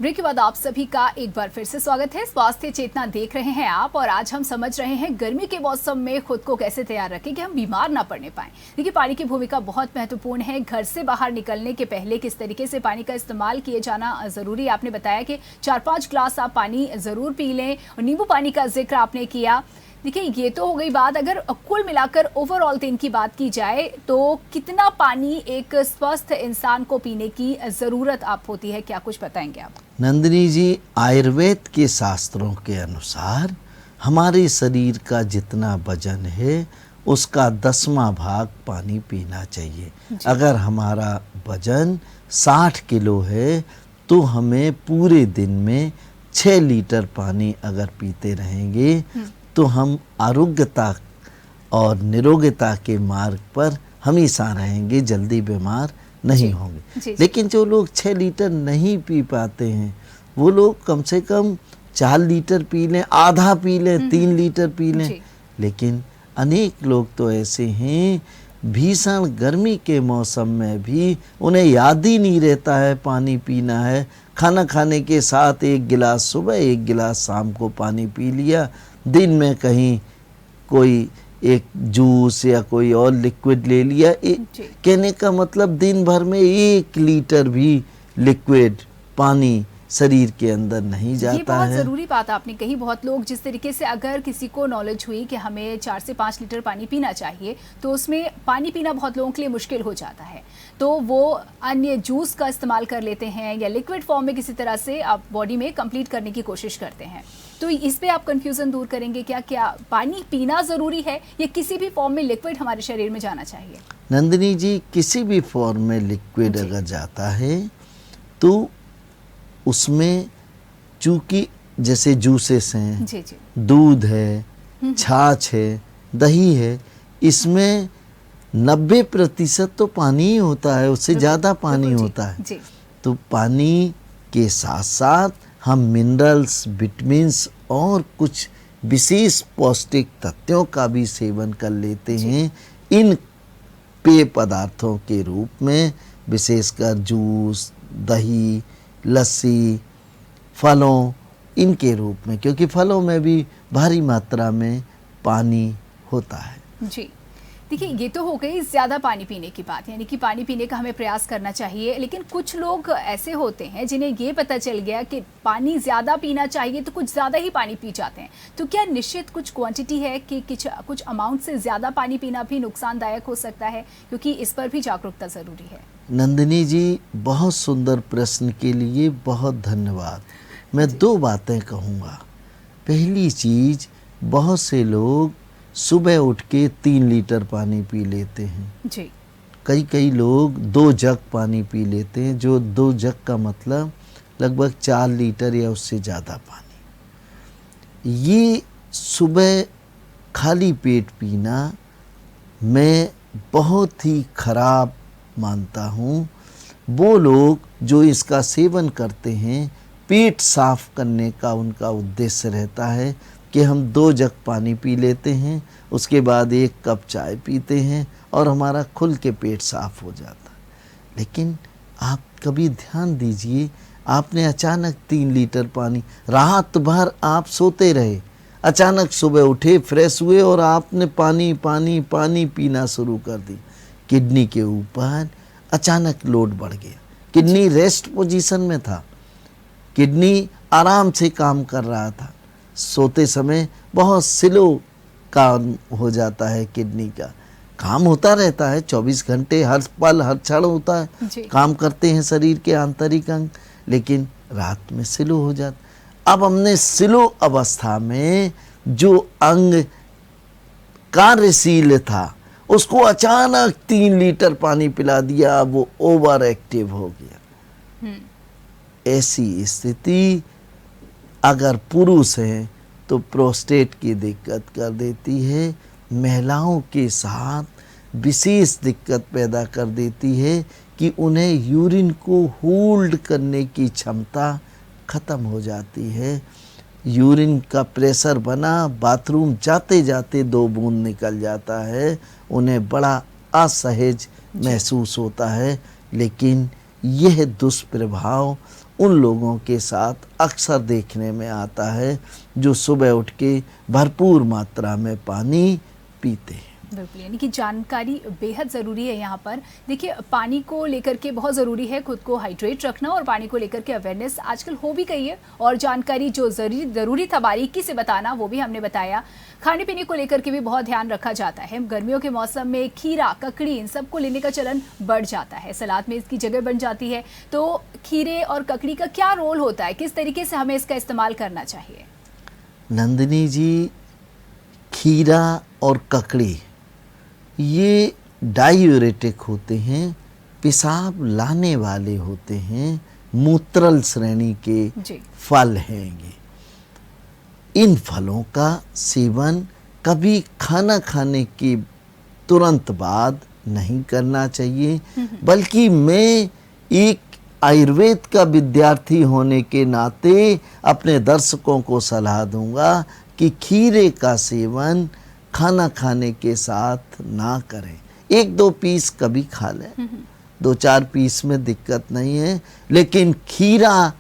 Break के बाद आप सभी का एक बार फिर से स्वागत है। स्वास्थ्य चेतना देख रहे हैं आप, और आज हम समझ रहे हैं गर्मी के मौसम में खुद को कैसे तैयार रखें कि हम बीमार ना पड़ने पाएं। देखिए, पानी की भूमिका बहुत महत्वपूर्ण है। घर से बाहर निकलने के पहले किस तरीके से पानी का इस्तेमाल किए जाना जरूरी। आपने बताया कि 4-5 ग्लास आप पानी जरूर पी लें, और नींबू पानी का जिक्र आपने किया। देखिए, ये तो हो गई बात। अगर कुल मिलाकर ओवरऑल दिन की बात की जाए तो कितना पानी एक स्वस्थ इंसान को पीने की जरूरत आप होती है, क्या कुछ बताएंगे आप? नंदिनी जी, आयुर्वेद के शास्त्रों के अनुसार हमारे शरीर का जितना वजन है उसका 10वां भाग पानी पीना चाहिए। अगर हमारा वजन 60 किलो है तो हमें पूरे दिन में 6 लीटर पानी अगर पीते रहेंगे तो हम आरोग्यता और निरोगता के मार्ग पर हमेशा रहेंगे, जल्दी बीमार नहीं होंगे। लेकिन जो लोग 6 लीटर नहीं पी पाते हैं वो लोग कम से कम 4 लीटर पी लें, आधा पी लें, 3 लीटर पी लें। लेकिन अनेक लोग तो ऐसे हैं, भीषण गर्मी के मौसम में भी उन्हें याद ही नहीं रहता है पानी पीना है। खाना खाने के साथ 1 गिलास सुबह, 1 गिलास शाम को पानी पी लिया। दिन में कहीं कोई एक जूस या कोई और लिक्विड ले लिया। कहने का मतलब दिन भर में 1 लीटर भी लिक्विड पानी शरीर के अंदर नहीं जाता है। ये बहुत ज़रूरी बात आपने कही। बहुत लोग जिस तरीके से, अगर किसी को नॉलेज हुई कि हमें 4 से 5 लीटर पानी पीना चाहिए, तो उसमें पानी पीना बहुत लोगों के लिए मुश्किल हो जाता है, तो वो अन्य जूस का इस्तेमाल कर लेते हैं या लिक्विड फॉर्म में किसी तरह से आप बॉडी में कंप्लीट करने की कोशिश करते हैं। तो इस पे आप कंफ्यूजन दूर करेंगे क्या पानी पीना ज़रूरी है या किसी भी फॉर्म में लिक्विड हमारे शरीर में जाना चाहिए? नंदिनी जी, किसी भी फॉर्म में लिक्विड अगर जाता है तो उसमें चूँकि जैसे जूसेस हैं, दूध है, छाछ है, दही है, इसमें 90% तो पानी ही होता है, उससे ज़्यादा पानी होता है। तो पानी के साथ साथ हम मिनरल्स, विटामिन्स और कुछ विशेष पौष्टिक तत्वों का भी सेवन कर लेते हैं इन पेय पदार्थों के रूप में, विशेषकर जूस, दही, लस्सी, फलों, इनके रूप में, क्योंकि फलों में भी भारी मात्रा में पानी होता है। जी, देखिए, ये तो हो गई ज़्यादा पानी पीने की बात, यानी कि पानी पीने का हमें प्रयास करना चाहिए। लेकिन कुछ लोग ऐसे होते हैं जिन्हें ये पता चल गया कि पानी ज़्यादा पीना चाहिए तो कुछ ज़्यादा ही पानी पी जाते हैं। तो क्या निश्चित कुछ क्वांटिटी है कि कुछ अमाउंट से ज़्यादा पानी पीना भी नुकसानदायक हो सकता है? क्योंकि इस पर भी जागरूकता ज़रूरी है। नंदिनी जी, बहुत सुंदर प्रश्न के लिए बहुत धन्यवाद। मैं 2 बातें कहूँगा। पहली चीज़, बहुत से लोग सुबह उठ के 3 लीटर पानी पी लेते हैं जी। कई लोग 2 जग पानी पी लेते हैं, जो 2 जग का मतलब लगभग 4 लीटर या उससे ज़्यादा पानी। ये सुबह खाली पेट पीना मैं बहुत ही खराब मानता हूँ। वो लोग जो इसका सेवन करते हैं, पेट साफ करने का उनका उद्देश्य रहता है कि हम 2 जग पानी पी लेते हैं, उसके बाद 1 कप चाय पीते हैं और हमारा खुल के पेट साफ हो जाता है। लेकिन आप कभी ध्यान दीजिए, आपने अचानक 3 लीटर पानी, रात भर आप सोते रहे, अचानक सुबह उठे, फ्रेश हुए और आपने पानी पानी पानी पीना शुरू कर दी। किडनी के ऊपर अचानक लोड बढ़ गया। किडनी रेस्ट पोजीशन में था, किडनी आराम से काम कर रहा था। सोते समय बहुत स्लो काम हो जाता है, किडनी का काम होता रहता है 24 घंटे, हर पल हर क्षण होता है, काम करते हैं शरीर के आंतरिक अंग, लेकिन रात में स्लो हो जाता। अब हमने स्लो अवस्था में जो अंग कार्यशील था उसको अचानक 3 लीटर पानी पिला दिया, वो ओवर एक्टिव हो गया। ऐसी स्थिति अगर पुरुष हैं तो प्रोस्टेट की दिक्कत कर देती है, महिलाओं के साथ विशेष दिक्कत पैदा कर देती है कि उन्हें यूरिन को होल्ड करने की क्षमता खत्म हो जाती है। यूरिन का प्रेशर बना, बाथरूम जाते जाते 2 बूंद निकल जाता है, उन्हें बड़ा असहज महसूस होता है। लेकिन यह दुष्प्रभाव उन लोगों के साथ अक्सर देखने में आता है जो सुबह उठ के भरपूर मात्रा में पानी पीते हैं। बिल्कुल, यानी कि जानकारी बेहद ज़रूरी है यहाँ पर। देखिए, पानी को लेकर के बहुत ज़रूरी है खुद को हाइड्रेट रखना, और पानी को लेकर के अवेयरनेस आजकल हो भी गई है, और जानकारी जो ज़रूरी था बारीकी से बताना वो भी हमने बताया। खाने पीने को लेकर के भी बहुत ध्यान रखा जाता है। गर्मियों के मौसम में खीरा, ककड़ी, इन सबको लेने का चलन बढ़ जाता है, सलाद में इसकी जगह बन जाती है। तो खीरे और ककड़ी का क्या रोल होता है, किस तरीके से हमें इसका इस्तेमाल करना चाहिए? नंदिनी जी, खीरा और ककड़ी ये डायूरेटिक होते हैं, पेशाब लाने वाले होते हैं, मूत्रल श्रेणी के फल हैं ये। इन फलों का सेवन कभी खाना खाने के तुरंत बाद नहीं करना चाहिए, बल्कि मैं एक आयुर्वेद का विद्यार्थी होने के नाते अपने दर्शकों को सलाह दूंगा कि खीरे का सेवन खाना खाने के साथ ना करें। 1-2 पीस कभी खा लें, 2-4 पीस में दिक्कत नहीं है, लेकिन खीरा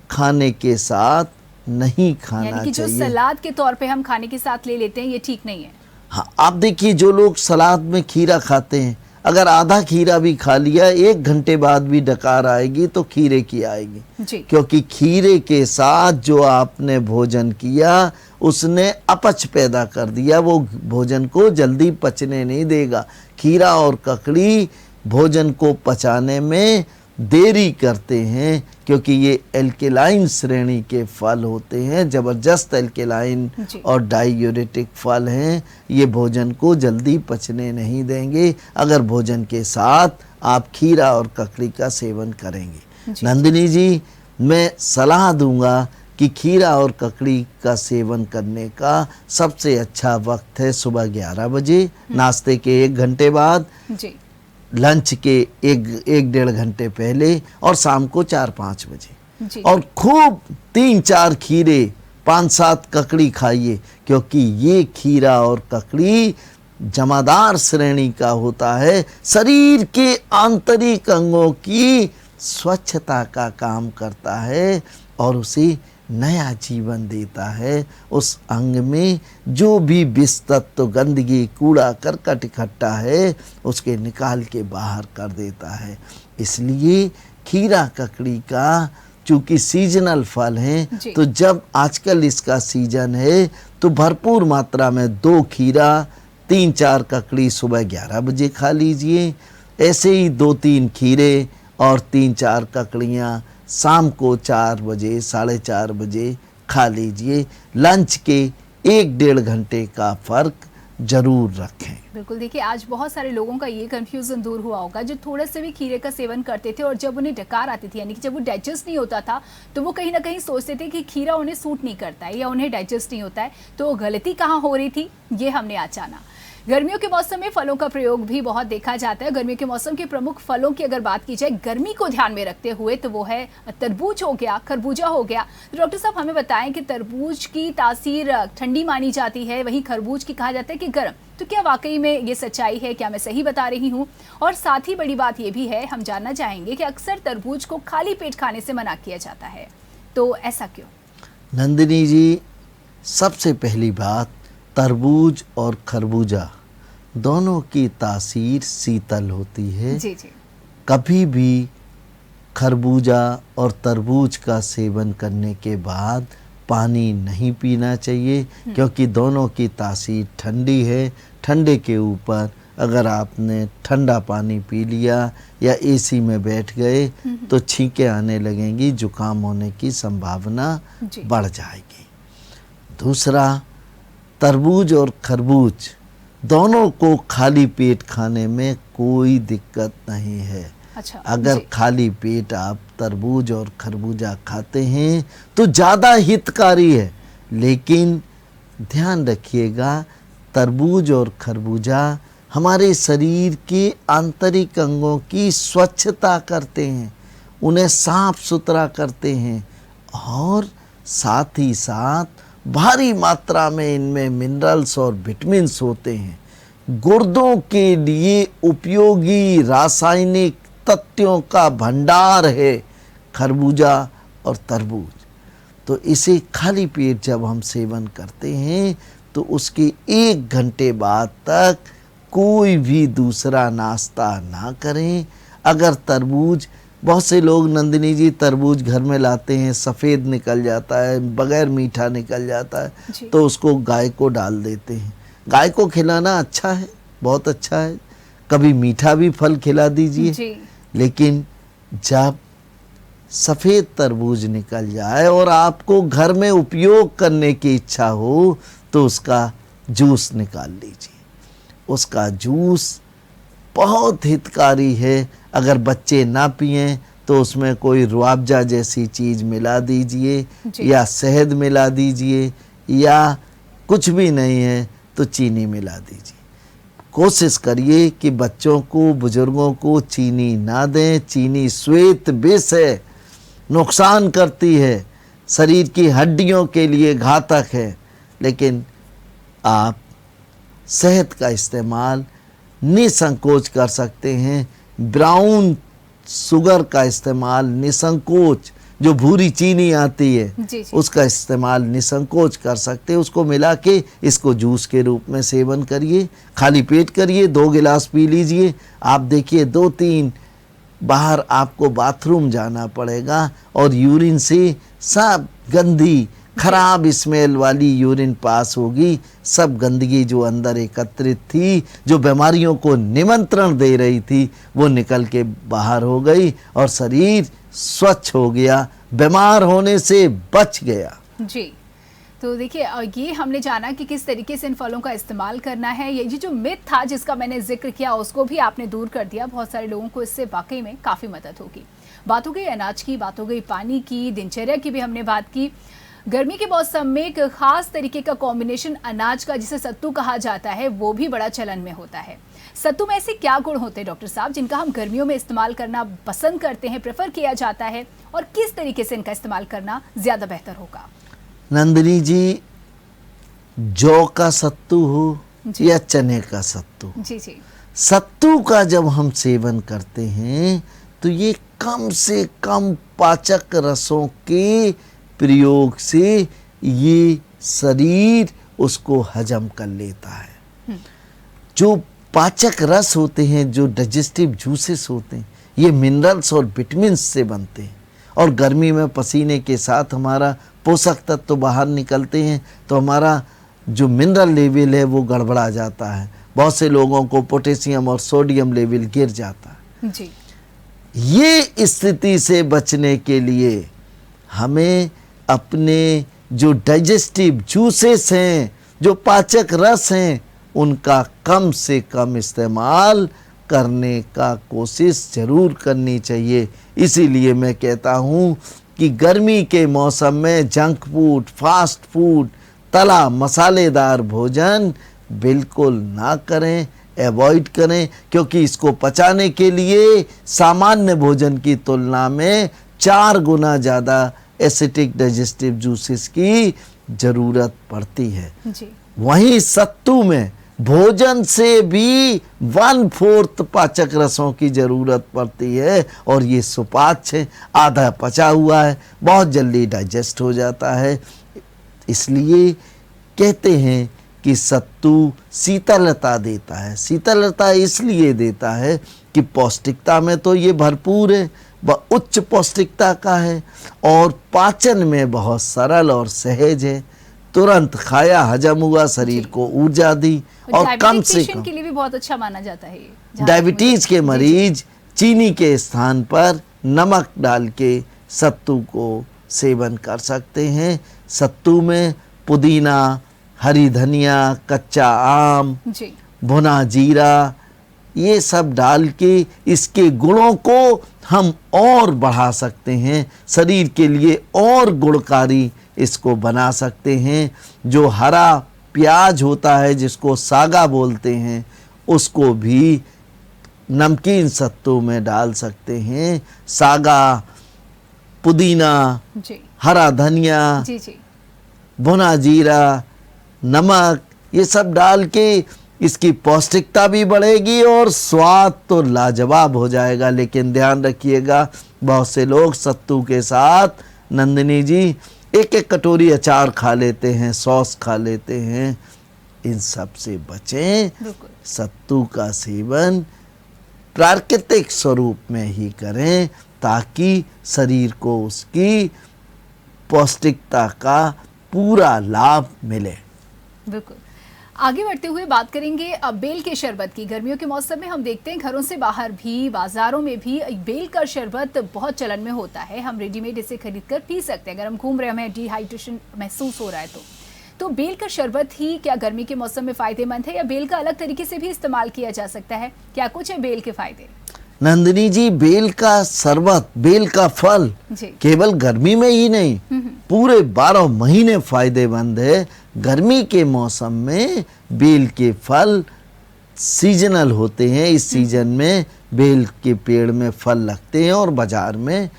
खाने के साथ नहीं खाना यानी कि चाहिए। जो सलाद के तौर पे हम खाने के साथ ले लेते हैं, ये ठीक नहीं है। हाँ, आप देखिए, जो लोग सलाद में खीरा खाते हैं, अगर आधा खीरा भी खा लिया, 1 घंटे बाद भी डकार आएगी तो खीरे की आएगी जी। क्योंकि खीरे के साथ जो आपने भोजन किया उसने अपच पैदा कर दिया, वो भोजन को जल्दी पचने नहीं देगा। खीरा और ककड़ी भोजन को पचाने में देरी करते हैं क्योंकि ये एल्केलाइन श्रेणी के फल होते हैं, ज़बरदस्त एल्केलाइन और डायूरेटिक फल हैं। ये भोजन को जल्दी पचने नहीं देंगे अगर भोजन के साथ आप खीरा और ककड़ी का सेवन करेंगे। नंदिनी जी, मैं सलाह दूंगा कि खीरा और ककड़ी का सेवन करने का सबसे अच्छा वक्त है सुबह 11 बजे, नाश्ते के 1 घंटे बाद जी, लंच के 1-1.5 घंटे पहले, और शाम को 4-5 बजे। और खूब 3-4 खीरे, 5-7 ककड़ी खाइए, क्योंकि ये खीरा और ककड़ी जमादार श्रेणी का होता है, शरीर के आंतरिक अंगों की स्वच्छता का काम करता है और उसे नया जीवन देता है। उस अंग में जो भी विष तत्व, गंदगी, कूड़ा करकट इकट्ठा है उसके निकाल के बाहर कर देता है। इसलिए खीरा ककड़ी का चूँकि सीजनल फल हैं, तो जब आजकल इसका सीजन है तो भरपूर मात्रा में 2 खीरा, 3-4 ककड़ी सुबह 11 बजे खा लीजिए। ऐसे ही 2-3 खीरे और 3-4 ककड़ियाँ शाम को 4 बजे, 4:30 बजे खा लीजिए। लंच के 1-1.5 घंटे का फ़र्क जरूर रखें। बिल्कुल, देखिए, आज बहुत सारे लोगों का ये कंफ्यूजन दूर हुआ होगा जो थोड़े से भी खीरे का सेवन करते थे और जब उन्हें डकार आती थी, यानी कि जब वो डाइजेस्ट नहीं होता था, तो वो कहीं ना कहीं सोचते थे कि खीरा उन्हें सूट नहीं करता है या उन्हें डाइजेस्ट नहीं होता है। तो गलती कहाँ हो रही थी, ये हमने आज जाना। गर्मियों के मौसम में फलों का प्रयोग भी बहुत देखा जाता है। गर्मियों के मौसम के प्रमुख फलों की अगर बात की जाए गर्मी को ध्यान में रखते हुए, तो वो है तरबूज हो गया, खरबूजा हो गया। तो डॉक्टर साहब, हमें बताएं कि तरबूज की तासीर ठंडी मानी जाती है, वहीं खरबूज की कहा जाता है कि गर्म। तो क्या वाकई में ये सच्चाई है, क्या मैं सही बता रही हूँ? और साथ ही बड़ी बात ये भी है, हम जानना चाहेंगे कि अक्सर तरबूज को खाली पेट खाने से मना किया जाता है, तो ऐसा क्यों? नंदिनी जी, सबसे पहली बात, तरबूज और खरबूजा दोनों की तासीर शीतल होती है। जी जी। कभी भी खरबूजा और तरबूज का सेवन करने के बाद पानी नहीं पीना चाहिए, क्योंकि दोनों की तासीर ठंडी है। ठंडे के ऊपर अगर आपने ठंडा पानी पी लिया या एसी में बैठ गए तो छींकें आने लगेंगी, जुकाम होने की संभावना बढ़ जाएगी। दूसरा, तरबूज और खरबूज दोनों को खाली पेट खाने में कोई दिक्कत नहीं है। अच्छा, अगर खाली पेट आप तरबूज और खरबूजा खाते हैं तो ज़्यादा हितकारी है, लेकिन ध्यान रखिएगा, तरबूज और खरबूजा हमारे शरीर के आंतरिक अंगों की स्वच्छता करते हैं, उन्हें साफ सुथरा करते हैं, और साथ ही साथ भारी मात्रा में इनमें मिनरल्स और विटामिन्स होते हैं। गुर्दों के लिए उपयोगी रासायनिक तत्वों का भंडार है खरबूजा और तरबूज। तो इसे खाली पेट जब हम सेवन करते हैं तो उसके 1 घंटे बाद तक कोई भी दूसरा नाश्ता ना करें। अगर तरबूज, बहुत से लोग नंदिनी जी तरबूज घर में लाते हैं, सफ़ेद निकल जाता है, बगैर मीठा निकल जाता है, तो उसको गाय को डाल देते हैं। गाय को खिलाना अच्छा है, बहुत अच्छा है, कभी मीठा भी फल खिला दीजिए। लेकिन जब सफ़ेद तरबूज निकल जाए और आपको घर में उपयोग करने की इच्छा हो तो उसका जूस निकाल लीजिए। उसका जूस बहुत हितकारी है। अगर बच्चे ना पिएं तो उसमें कोई रुआबजा जैसी चीज़ मिला दीजिए या शहद मिला दीजिए, या कुछ भी नहीं है तो चीनी मिला दीजिए। कोशिश करिए कि बच्चों को, बुजुर्गों को चीनी ना दें। चीनी श्वेत विष है, नुकसान करती है, शरीर की हड्डियों के लिए घातक है। लेकिन आप शहद का इस्तेमाल निसंकोच कर सकते हैं। ब्राउन शुगर का इस्तेमाल निसंकोच, जो भूरी चीनी आती है उसका इस्तेमाल निसंकोच कर सकते हैं। उसको मिला के इसको जूस के रूप में सेवन करिए, खाली पेट करिए, 2 गिलास पी लीजिए। आप देखिए 2-3 बाहर आपको बाथरूम जाना पड़ेगा और यूरिन से सब गंदी खराब स्मेल वाली यूरिन पास होगी। सब गंदगी जो अंदर एकत्रित थी, जो बीमारियों को निमंत्रण दे रही थी, वो निकल के बाहर हो गई और शरीर स्वच्छ हो गया, बीमार होने से बच गया। जी, तो देखिए ये हमने जाना कि किस तरीके से इन फलों का इस्तेमाल करना है। ये जो मिथ था जिसका मैंने जिक्र किया उसको भी आपने दूर कर दिया। बहुत सारे लोगों को इससे वाकई में काफ़ी मदद होगी। बात हो गई अनाज की, बात हो गई पानी की, दिनचर्या की भी हमने बात की। गर्मी के मौसम में एक खास तरीके का कॉम्बिनेशन अनाज का, जिसे सत्तू कहा जाता है, वो भी बड़ा चलन में होता है। सत्तू में ऐसे क्या गुण होते हैं डॉक्टर साहब जिनका हम गर्मियों में इस्तेमाल करना पसंद करते हैं, प्रेफर किया जाता है, और किस तरीके से इनका इस्तेमाल करना ज़्यादा बेहतर होगा? नंदिनी जी, जौ का सत्तू हो या चने का सत्तू, जी, सत्तू का जब हम सेवन करते हैं तो ये कम से कम पाचक रसों के प्रयोग से ये शरीर उसको हजम कर लेता है। जो पाचक रस होते हैं, जो डाइजेस्टिव जूसेस होते हैं, ये मिनरल्स और विटामिन्स से बनते हैं। और गर्मी में पसीने के साथ हमारा पोषक तत्व तो बाहर निकलते हैं तो हमारा जो मिनरल लेवल है वो गड़बड़ा जाता है। बहुत से लोगों को पोटेशियम और सोडियम लेवल गिर जाता है। जी। ये स्थिति से बचने के लिए हमें अपने जो डाइजेस्टिव जूसेस हैं, जो पाचक रस हैं, उनका कम से कम इस्तेमाल करने का कोशिश जरूर करनी चाहिए। इसीलिए मैं कहता हूँ कि गर्मी के मौसम में जंक फूड, फास्ट फूड, तला मसालेदार भोजन बिल्कुल ना करें, अवॉइड करें, क्योंकि इसको पचाने के लिए सामान्य भोजन की तुलना में 4 गुना ज़्यादा एसिटिक डाइजेस्टिव जूसेस की ज़रूरत पड़ती है। जी। वहीं सत्तू में भोजन से भी 1/4 पाचक रसों की ज़रूरत पड़ती है और ये सुपाच्य है, आधा पचा हुआ है, बहुत जल्दी डाइजेस्ट हो जाता है। इसलिए कहते हैं कि सत्तू शीतलता देता है। शीतलता इसलिए देता है कि पौष्टिकता में तो ये भरपूर है, वह उच्च पौष्टिकता का है और पाचन में बहुत सरल और सहज है। तुरंत खाया, हजम हुआ, शरीर को ऊर्जा दी और कम से कम के लिए भी बहुत अच्छा माना जाता है ये। डायबिटीज के मरीज चीनी के स्थान पर नमक डाल के सत्तू को सेवन कर सकते हैं। सत्तू में पुदीना, हरी धनिया, कच्चा आम, भुना जीरा, ये सब डाल के इसके गुणों को हम और बढ़ा सकते हैं, शरीर के लिए और गुणकारी इसको बना सकते हैं। जो हरा प्याज होता है जिसको सागा बोलते हैं, उसको भी नमकीन सत्तू में डाल सकते हैं। सागा, पुदीना, हरा धनिया, भुना जीरा, नमक, ये सब डाल के इसकी पौष्टिकता भी बढ़ेगी और स्वाद तो लाजवाब हो जाएगा। लेकिन ध्यान रखिएगा, बहुत से लोग सत्तू के साथ नंदिनी जी, एक एक कटोरी अचार खा लेते हैं, सॉस खा लेते हैं, इन सब से बचें। बिल्कुल। सत्तू का सेवन प्राकृतिक स्वरूप में ही करें ताकि शरीर को उसकी पौष्टिकता का पूरा लाभ मिले। बिल्कुल। आगे बढ़ते हुए बात करेंगे अब बेल के शरबत की। गर्मियों के मौसम में हम देखते हैं घरों से बाहर भी, बाजारों में भी बेल का शरबत बहुत चलन में होता है। हम रेडीमेड इसे खरीद कर पी सकते हैं अगर हम घूम रहे हैं, हमें डिहाइड्रेशन महसूस हो रहा है तो बेल का शरबत ही क्या गर्मी के मौसम में फायदेमंद है या बेल का अलग तरीके से भी इस्तेमाल किया जा सकता है? क्या कुछ है बेल के फायदे? नंदिनी जी, बेल का शरबत, बेल का फल केवल गर्मी में ही नहीं, पूरे 12 महीने फायदेमंद है। गर्मी के मौसम में बेल के फल सीजनल होते हैं। इस सीजन में बेल के पेड़ में फल लगते हैं और बाजार में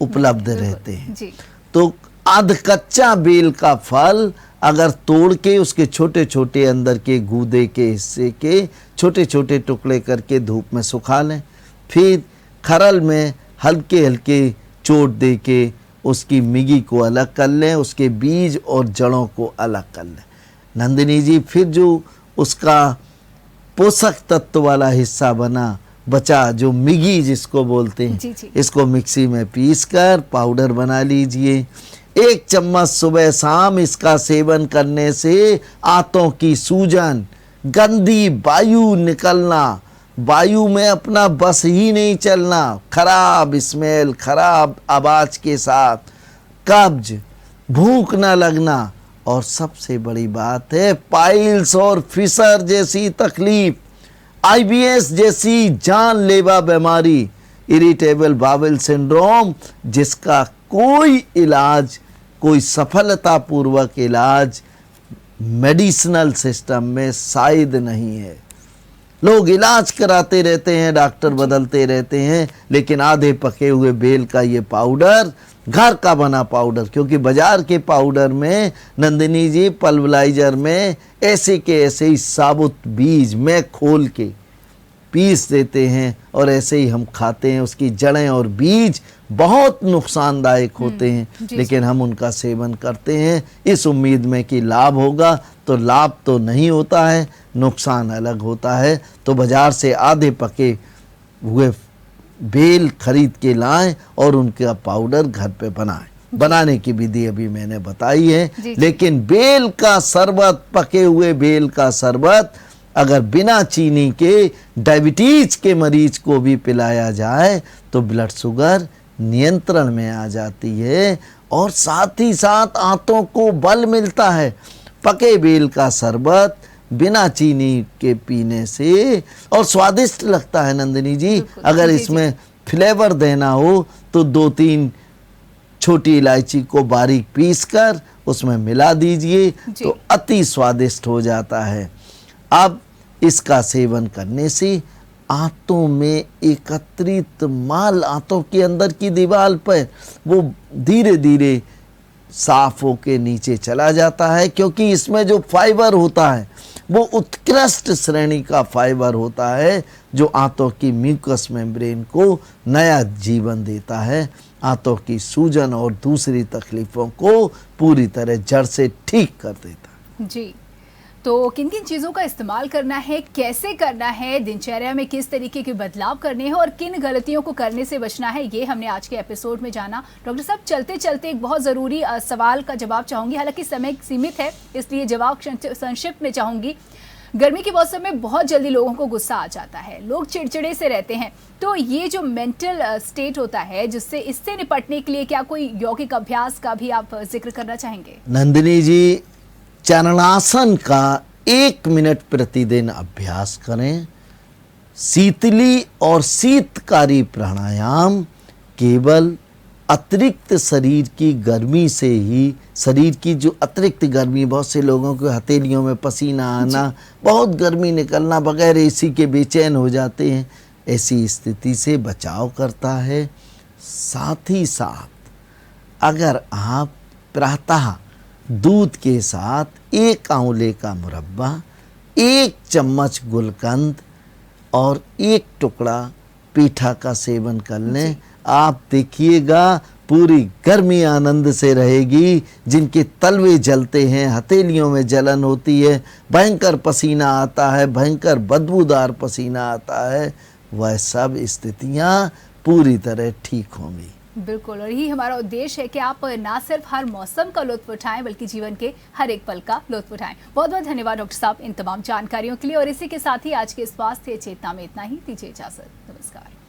उपलब्ध रहते हैं। तो आध कच्चा बेल का फल अगर तोड़ के उसके छोटे छोटे अंदर के गूदे के हिस्से के छोटे छोटे टुकड़े करके धूप में सुखा लें, फिर खरल में हल्के हल्के चोट दे के उसकी मिगी को अलग कर लें, उसके बीज और जड़ों को अलग कर लें। नंदिनी जी, फिर जो उसका पोषक तत्व वाला हिस्सा बचा जो मिगी जिसको बोलते हैं, इसको मिक्सी में पीस कर पाउडर बना लीजिए। 1 चम्मच सुबह शाम इसका सेवन करने से आंतों की सूजन, गंदी वायु निकलना, वायु में अपना बस ही नहीं चलना, खराब स्मेल, खराब आवाज के साथ, कब्ज, भूख न लगना और सबसे बड़ी बात है पाइल्स और फिशर जैसी तकलीफ, IBS जैसी जानलेवा बीमारी, इरिटेबल बाउल सिंड्रोम, जिसका कोई इलाज, कोई सफलतापूर्वक इलाज मेडिसिनल सिस्टम में शायद नहीं है। लोग इलाज कराते रहते हैं, डॉक्टर बदलते रहते हैं, लेकिन आधे पके हुए बेल का ये पाउडर, घर का बना पाउडर, क्योंकि बाजार के पाउडर में नंदिनी जी पल्वराइजर में ऐसे के ऐसे ही साबुत बीज में खोल के पीस देते हैं और ऐसे ही हम खाते हैं। उसकी जड़ें और बीज बहुत नुकसानदायक होते हैं, लेकिन हम उनका सेवन करते हैं इस उम्मीद में कि लाभ होगा, तो लाभ तो नहीं होता है, नुकसान अलग होता है। तो बाजार से आधे पके हुए बेल खरीद के लाएं और उनका पाउडर घर पे बनाएं। बनाने की विधि अभी मैंने बताई है, लेकिन बेल का शरबत, पके हुए बेल का शरबत अगर बिना चीनी के डायबिटीज के मरीज को भी पिलाया जाए तो ब्लड शुगर नियंत्रण में आ जाती है और साथ ही साथ आंतों को बल मिलता है। पके बेल का शरबत बिना चीनी के पीने से और स्वादिष्ट लगता है नंदिनी जी। अगर इसमें फ्लेवर देना हो तो 2-3 छोटी इलायची को बारीक पीसकर उसमें मिला दीजिए तो अति स्वादिष्ट हो जाता है। अब इसका सेवन करने से आंतों में एकत्रित माल, आंतों के अंदर की दीवार पर, वो धीरे धीरे साफ होके नीचे चला जाता है, क्योंकि इसमें जो फाइबर होता है वो उत्कृष्ट श्रेणी का फाइबर होता है जो आंतों की म्यूकस मेम्ब्रेन को नया जीवन देता है, आंतों की सूजन और दूसरी तकलीफों को पूरी तरह जड़ से ठीक कर देता है। जी, तो किन किन चीज़ों का इस्तेमाल करना है, कैसे करना है, दिनचर्या में किस तरीके के बदलाव करने हैं और किन गलतियों को करने से बचना है, ये हमने आज के एपिसोड में जाना। डॉक्टर साहब, चलते चलते एक बहुत ज़रूरी सवाल का जवाब चाहूँगी, हालांकि समय सीमित है इसलिए जवाब संक्षिप्त में चाहूँगी। गर्मी के मौसम में बहुत जल्दी लोगों को गुस्सा आ जाता है, लोग चिड़चिड़े से रहते हैं, तो ये जो मेंटल स्टेट होता है जिससे इससे निपटने के लिए क्या कोई यौगिक अभ्यास का भी आप जिक्र करना चाहेंगे? नंदिनी जी, चरणासन का 1 मिनट प्रतिदिन अभ्यास करें। शीतली और शीतकारी प्राणायाम केवल अतिरिक्त शरीर की गर्मी से ही, शरीर की जो अतिरिक्त गर्मी, बहुत से लोगों के हथेलियों में पसीना आना, बहुत गर्मी निकलना, बगैर एसी के बेचैन हो जाते हैं, ऐसी स्थिति से बचाव करता है। साथ ही साथ अगर आप प्रातः दूध के साथ 1 आंवले का मुरब्बा, 1 चम्मच गुलकंद और 1 टुकड़ा पीठा का सेवन कर लें, आप देखिएगा पूरी गर्मी आनंद से रहेगी। जिनके तलवे जलते हैं, हथेलियों में जलन होती है, भयंकर पसीना आता है, भयंकर बदबूदार पसीना आता है, वह सब स्थितियां पूरी तरह ठीक होंगी। बिल्कुल, और यही हमारा उद्देश्य है कि आप ना सिर्फ हर मौसम का लुत्फ उठाएं बल्कि जीवन के हर एक पल का लुत्फ उठाएं। बहुत बहुत धन्यवाद डॉक्टर साहब इन तमाम जानकारियों के लिए। और इसी के साथ ही आज के स्वास्थ्य चेतना में इतना ही। दीजिए इजाजत, नमस्कार।